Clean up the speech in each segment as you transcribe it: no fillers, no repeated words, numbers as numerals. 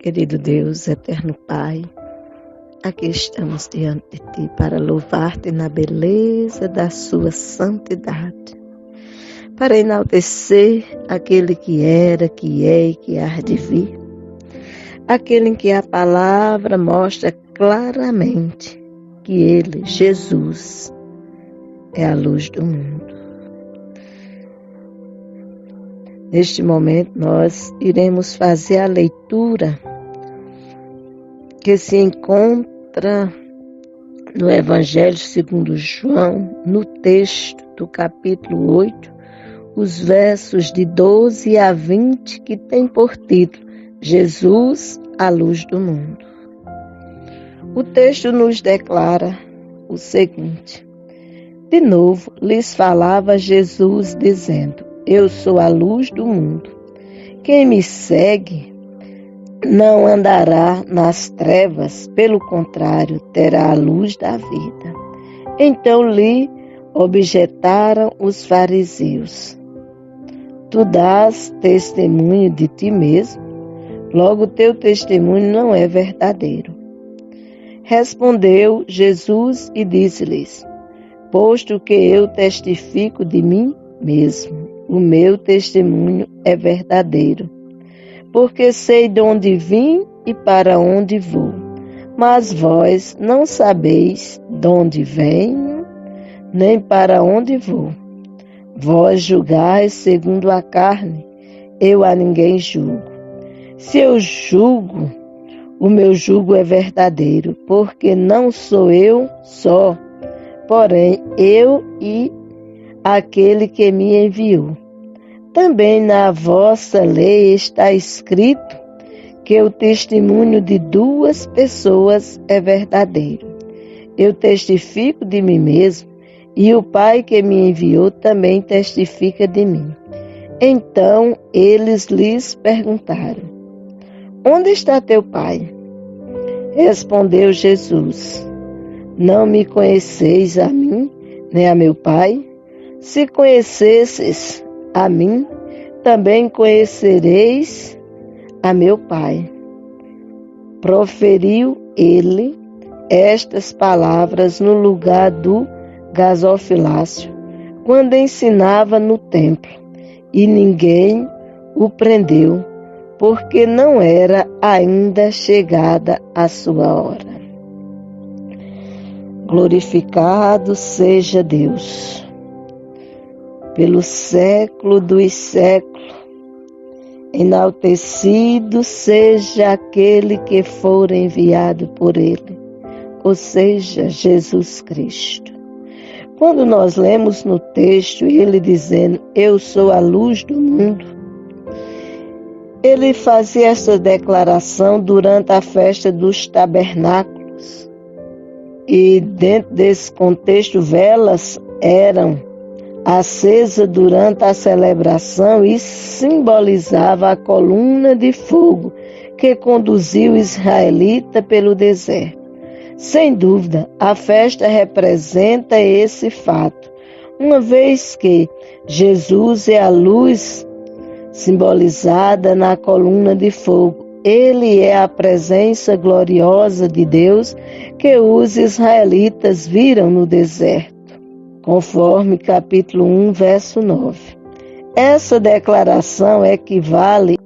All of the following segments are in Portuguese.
Querido Deus, eterno Pai, aqui estamos diante de Ti para louvar-te na beleza da Sua santidade, para enaltecer aquele que era, que é e que há de vir, aquele em que a palavra mostra claramente que Ele, Jesus, é a luz do mundo. Neste momento nós iremos fazer a leitura que se encontra no Evangelho segundo João, no texto do capítulo 8, os versos de 12 a 20, que tem por título Jesus, a luz do mundo. O texto nos declara o seguinte: de novo lhes falava Jesus dizendo: eu sou a luz do mundo. Quem me segue não andará nas trevas, pelo contrário, terá a luz da vida. Então lhe objetaram os fariseus: tu dás testemunho de ti mesmo, logo teu testemunho não é verdadeiro. Respondeu Jesus e disse-lhes: posto que eu testifico de mim mesmo, o meu testemunho é verdadeiro, porque sei de onde vim e para onde vou. Mas vós não sabeis de onde venho, nem para onde vou. Vós julgais segundo a carne, eu a ninguém julgo. Se eu julgo, o meu jugo é verdadeiro, porque não sou eu só, porém eu e aquele que me enviou. Também na vossa lei está escrito que o testemunho de duas pessoas é verdadeiro. Eu testifico de mim mesmo, e o Pai que me enviou também testifica de mim. Então eles lhes perguntaram: onde está teu Pai? Respondeu Jesus: não me conheceis a mim, nem a meu Pai? Se conhecesses a mim, também conhecereis a meu Pai. Proferiu ele estas palavras no lugar do gasofilácio, quando ensinava no templo, e ninguém o prendeu, porque não era ainda chegada a sua hora. Glorificado seja Deus pelo século dos séculos, enaltecido seja aquele que for enviado por ele, ou seja, Jesus Cristo. Quando nós lemos no texto ele dizendo: eu sou a luz do mundo, ele fazia essa declaração durante a festa dos tabernáculos, e dentro desse contexto velas eram acesa durante a celebração e simbolizava a coluna de fogo que conduziu o israelita pelo deserto. Sem dúvida, a festa representa esse fato, uma vez que Jesus é a luz simbolizada na coluna de fogo. Ele é a presença gloriosa de Deus que os israelitas viram no deserto, conforme capítulo 1, verso 9. Essa declaração equivale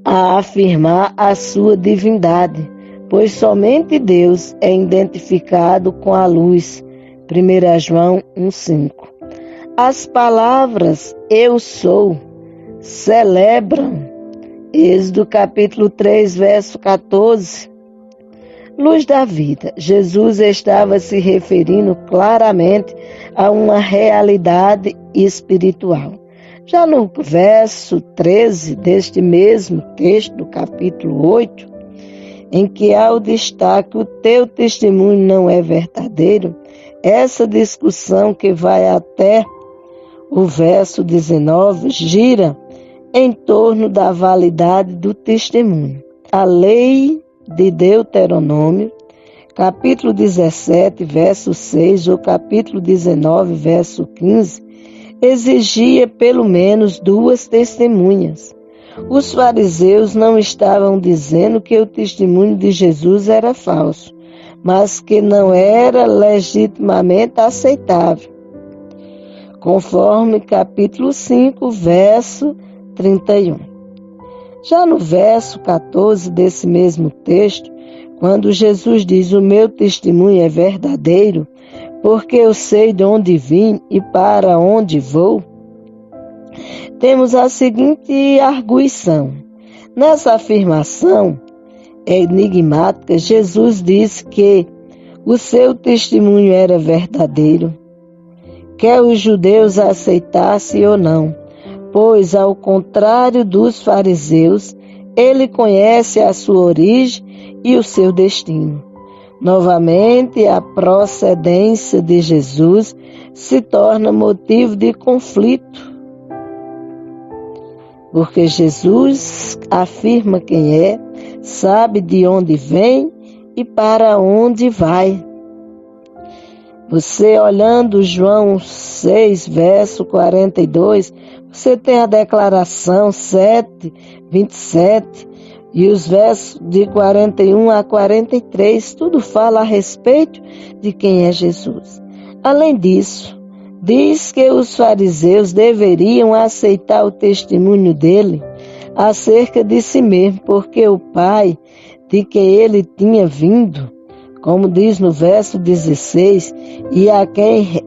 a afirmar a sua divindade, pois somente Deus é identificado com a luz. 1 João 1,5. As palavras eu sou celebram Êxodo capítulo 3, verso 14. Luz da vida. Jesus estava se referindo claramente a uma realidade espiritual. Já no verso 13 deste mesmo texto, do capítulo 8, em que há o destaque: o teu testemunho não é verdadeiro, essa discussão que vai até o verso 19 gira em torno da validade do testemunho. A lei de Deuteronômio, capítulo 17, verso 6, ou capítulo 19, verso 15, exigia pelo menos 2 testemunhas. Os fariseus não estavam dizendo que o testemunho de Jesus era falso, mas que não era legitimamente aceitável, conforme capítulo 5, verso 31. Já no verso 14 desse mesmo texto, quando Jesus diz: o meu testemunho é verdadeiro, porque eu sei de onde vim e para onde vou, temos a seguinte arguição. Nessa afirmação enigmática, Jesus disse que o seu testemunho era verdadeiro, quer os judeus aceitassem ou não, pois, ao contrário dos fariseus, ele conhece a sua origem e o seu destino. Novamente, a procedência de Jesus se torna motivo de conflito, porque Jesus afirma quem é, sabe de onde vem e para onde vai. Você olhando João 6, verso 42, você tem a declaração 7, 27 e os versos de 41 a 43, tudo fala a respeito de quem é Jesus. Além disso, diz que os fariseus deveriam aceitar o testemunho dele acerca de si mesmo, porque o Pai de que ele tinha vindo, como diz no verso 16, e a quem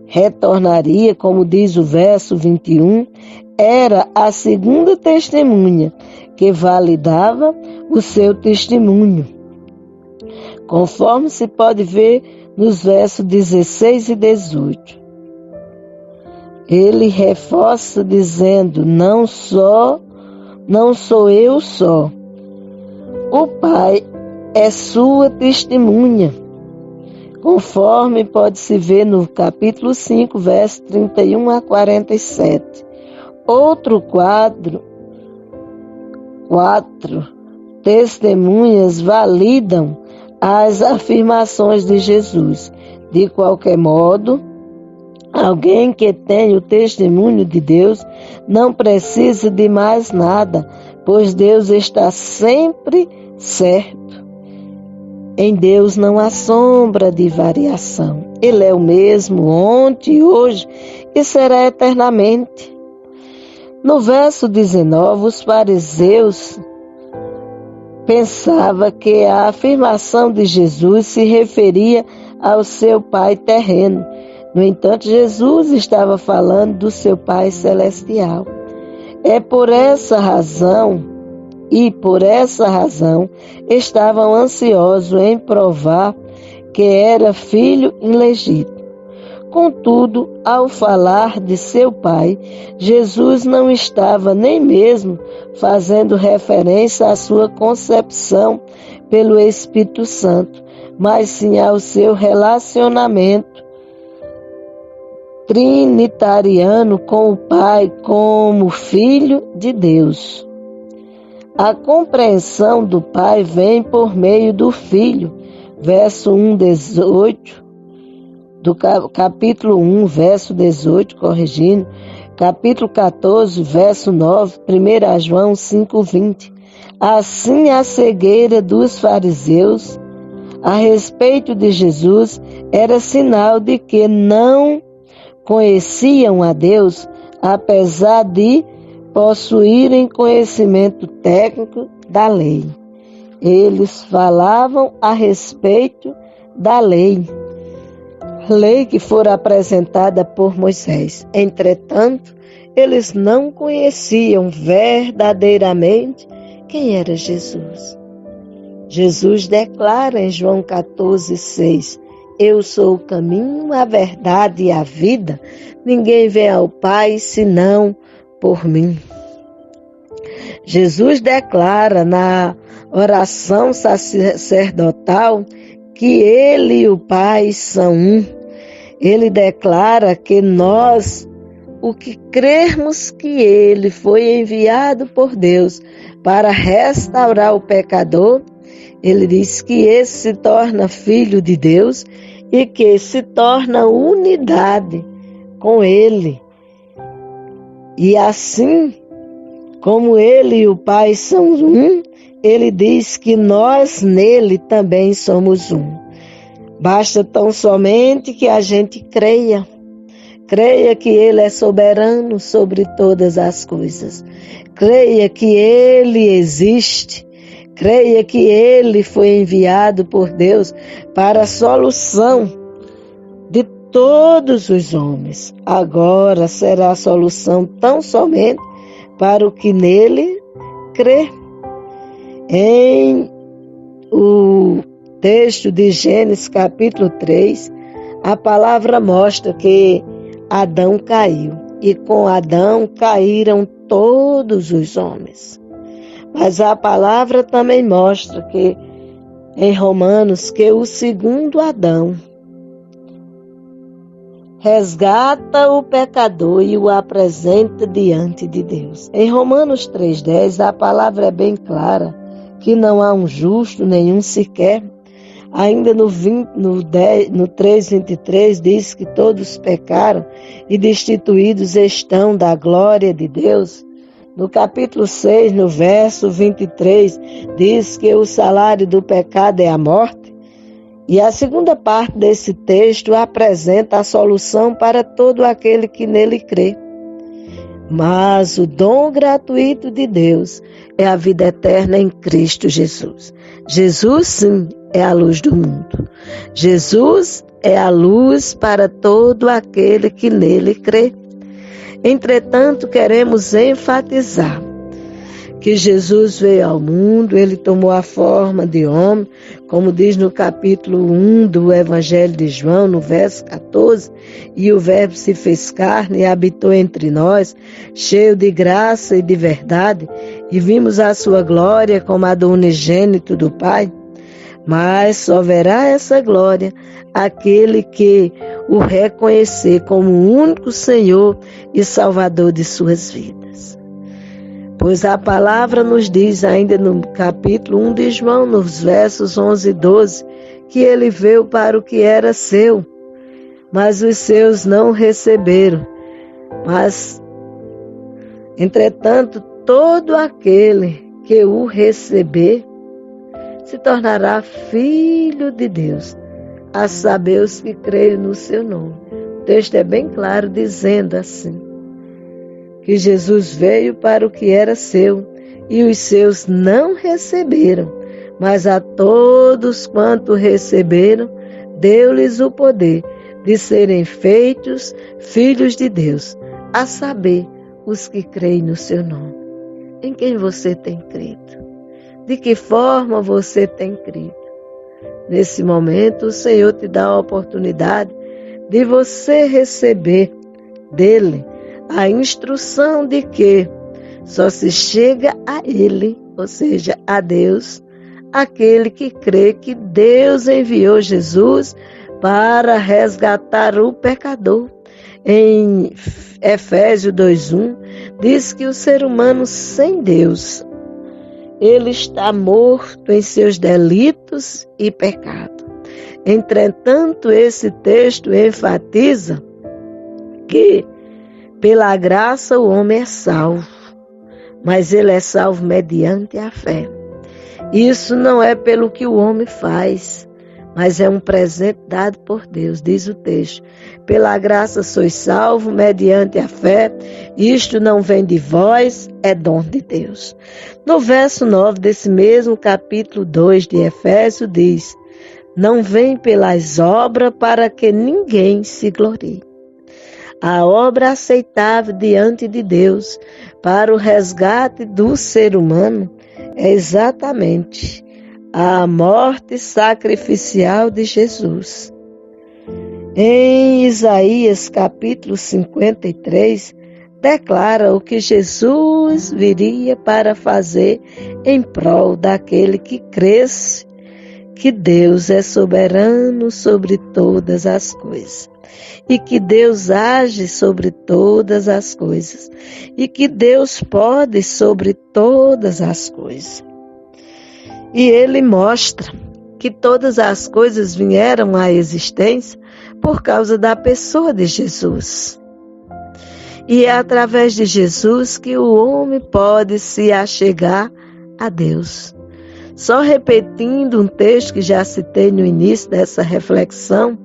retornaria, como diz o verso 21, era a segunda testemunha que validava o seu testemunho, conforme se pode ver nos versos 16 e 18. Ele reforça dizendo: não sou eu só, o Pai é sua testemunha, conforme pode-se ver no capítulo 5, verso 31 a 47. Outro quatro testemunhas validam as afirmações de Jesus. De qualquer modo, alguém que tem o testemunho de Deus não precisa de mais nada, pois Deus está sempre certo. Em Deus não há sombra de variação. Ele é o mesmo ontem, hoje e será eternamente. No verso 19, os fariseus pensavam que a afirmação de Jesus se referia ao seu Pai terreno. No entanto, Jesus estava falando do seu Pai celestial. Por essa razão, estavam ansiosos em provar que era filho ilegítimo. Contudo, ao falar de seu Pai, Jesus não estava nem mesmo fazendo referência à sua concepção pelo Espírito Santo, mas sim ao seu relacionamento trinitariano com o Pai como Filho de Deus. A compreensão do Pai vem por meio do Filho, verso 1, 18, do capítulo 1, verso 18, corrigindo, capítulo 14, verso 9, 1 João 5, 20. Assim, a cegueira dos fariseus a respeito de Jesus era sinal de que não conheciam a Deus, apesar de possuírem conhecimento técnico da lei. Eles falavam a respeito da lei que fora apresentada por Moisés. Entretanto, eles não conheciam verdadeiramente quem era Jesus. Jesus declara em João 14, 6, eu sou o caminho, a verdade e a vida. Ninguém vem ao Pai senão por mim. Jesus declara na oração sacerdotal que ele e o Pai são um. Ele declara que nós, o que crermos que ele foi enviado por Deus para restaurar o pecador, ele diz que esse se torna filho de Deus e que se torna unidade com ele. E assim, Como ele e o Pai são um, ele diz que nós nele também somos um. Basta tão somente que a gente creia. Creia que ele é soberano sobre todas as coisas. Creia que ele existe. Creia que ele foi enviado por Deus para a solução de todos os homens. Agora será a solução tão somente para o que nele crê. Em o texto de Gênesis capítulo 3, a palavra mostra que Adão caiu e com Adão caíram todos os homens. Mas a palavra também mostra que em Romanos que o segundo Adão resgata o pecador e o apresenta diante de Deus. Em Romanos 3,10 a palavra é bem clara que não há um justo, nenhum sequer. Ainda no 3,23 diz que todos pecaram e destituídos estão da glória de Deus. No capítulo 6, no verso 23, diz que o salário do pecado é a morte. E a segunda parte desse texto apresenta a solução para todo aquele que nele crê. Mas o dom gratuito de Deus é a vida eterna em Cristo Jesus. Jesus, sim, é a luz do mundo. Jesus é a luz para todo aquele que nele crê. Entretanto, queremos enfatizar que Jesus veio ao mundo, ele tomou a forma de homem, como diz no capítulo 1 do Evangelho de João, no verso 14, e o Verbo se fez carne e habitou entre nós, cheio de graça e de verdade, e vimos a sua glória como a do unigênito do Pai. Mas só verá essa glória aquele que o reconhecer como o único Senhor e Salvador de suas vidas. Pois a palavra nos diz ainda no capítulo 1 de João, nos versos 11 e 12, que ele veio para o que era seu, mas os seus não receberam. Mas, entretanto, todo aquele que o receber se tornará filho de Deus, a saber os que creem no seu nome. O texto é bem claro dizendo assim, que Jesus veio para o que era seu, e os seus não receberam, mas a todos quanto receberam, deu-lhes o poder de serem feitos filhos de Deus, a saber, os que creem no seu nome. Em quem você tem crido? De que forma você tem crido? Nesse momento, o Senhor te dá a oportunidade de você receber dele a instrução de que só se chega a ele, ou seja, a Deus, aquele que crê que Deus enviou Jesus para resgatar o pecador. Em Efésios 2:1, diz que o ser humano sem Deus, ele está morto em seus delitos e pecado. Entretanto, esse texto enfatiza que pela graça o homem é salvo, mas ele é salvo mediante a fé. Isso não é pelo que o homem faz, mas é um presente dado por Deus, diz o texto. Pela graça sois salvo mediante a fé, isto não vem de vós, é dom de Deus. No verso 9 desse mesmo capítulo 2 de Efésios diz, não vem pelas obras para que ninguém se glorie. A obra aceitável diante de Deus para o resgate do ser humano é exatamente a morte sacrificial de Jesus. Em Isaías capítulo 53, declara o que Jesus viria para fazer em prol daquele que cresce, que Deus é soberano sobre todas as coisas, e que Deus age sobre todas as coisas, e que Deus pode sobre todas as coisas. E ele mostra que todas as coisas vieram à existência por causa da pessoa de Jesus. E é através de Jesus que o homem pode se achegar a Deus. Só repetindo um texto que já citei no início dessa reflexão,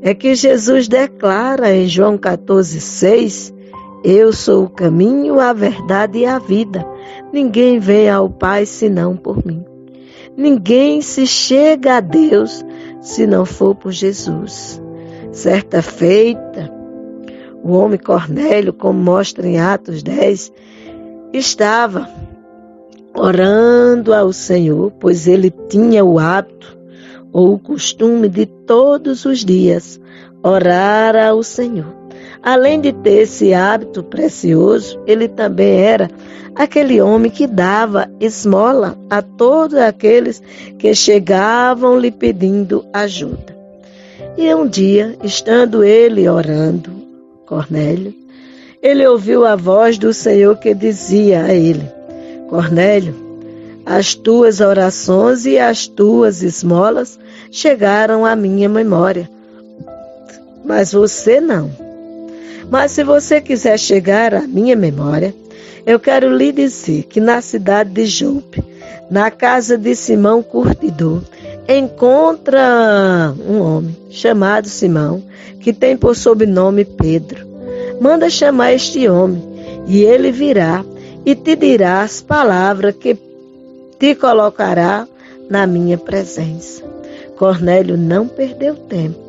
é que Jesus declara em João 14,6: eu sou o caminho, a verdade e a vida. Ninguém vem ao Pai senão por mim. Ninguém se chega a Deus se não for por Jesus. Certa feita, o homem Cornélio, como mostra em Atos 10, estava orando ao Senhor, pois ele tinha o hábito ou o costume de todos os dias orar ao Senhor. Além de ter esse hábito precioso, ele também era aquele homem que dava esmola a todos aqueles que chegavam lhe pedindo ajuda. E um dia, estando ele orando, Cornélio, ele ouviu a voz do Senhor que dizia a ele: Cornélio, as tuas orações e as tuas esmolas chegaram à minha memória, mas você não. Mas se você quiser chegar à minha memória, eu quero lhe dizer que na cidade de Jope, na casa de Simão Curtidor, encontra um homem chamado Simão, que tem por sobrenome Pedro. Manda chamar este homem, e ele virá e te dirá as palavras que te colocará na minha presença. Cornélio não perdeu tempo.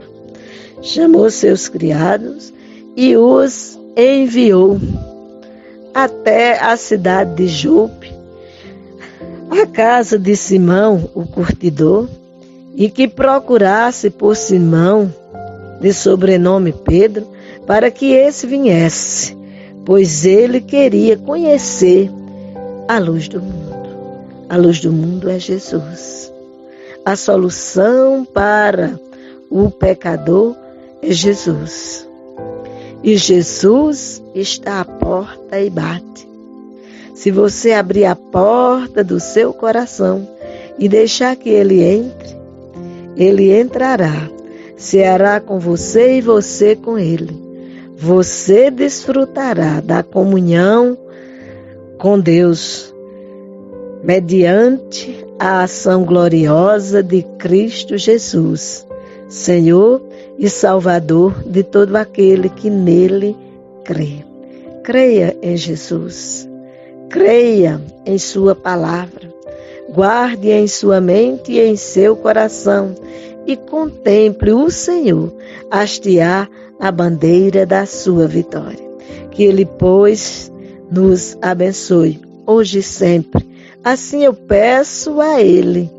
Chamou seus criados e os enviou até a cidade de Jope, a casa de Simão, o curtidor, e que procurasse por Simão, de sobrenome Pedro, para que esse viesse, pois ele queria conhecer a luz do mundo. A luz do mundo é Jesus. A solução para o pecador é Jesus. E Jesus está à porta e bate. Se você abrir a porta do seu coração e deixar que ele entre, ele entrará, ceará com você e você com ele. Você desfrutará da comunhão com Deus, mediante a ação gloriosa de Cristo Jesus, Senhor e Salvador de todo aquele que nele crê. Creia em Jesus, creia em sua palavra, guarde em sua mente e em seu coração e contemple o Senhor hastear a bandeira da sua vitória. Que Ele, pois, nos abençoe, hoje e sempre. Assim eu peço a Ele,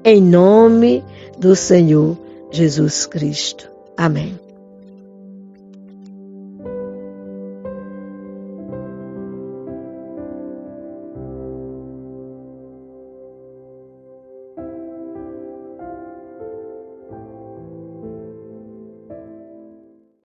em nome do Senhor Jesus Cristo. Amém.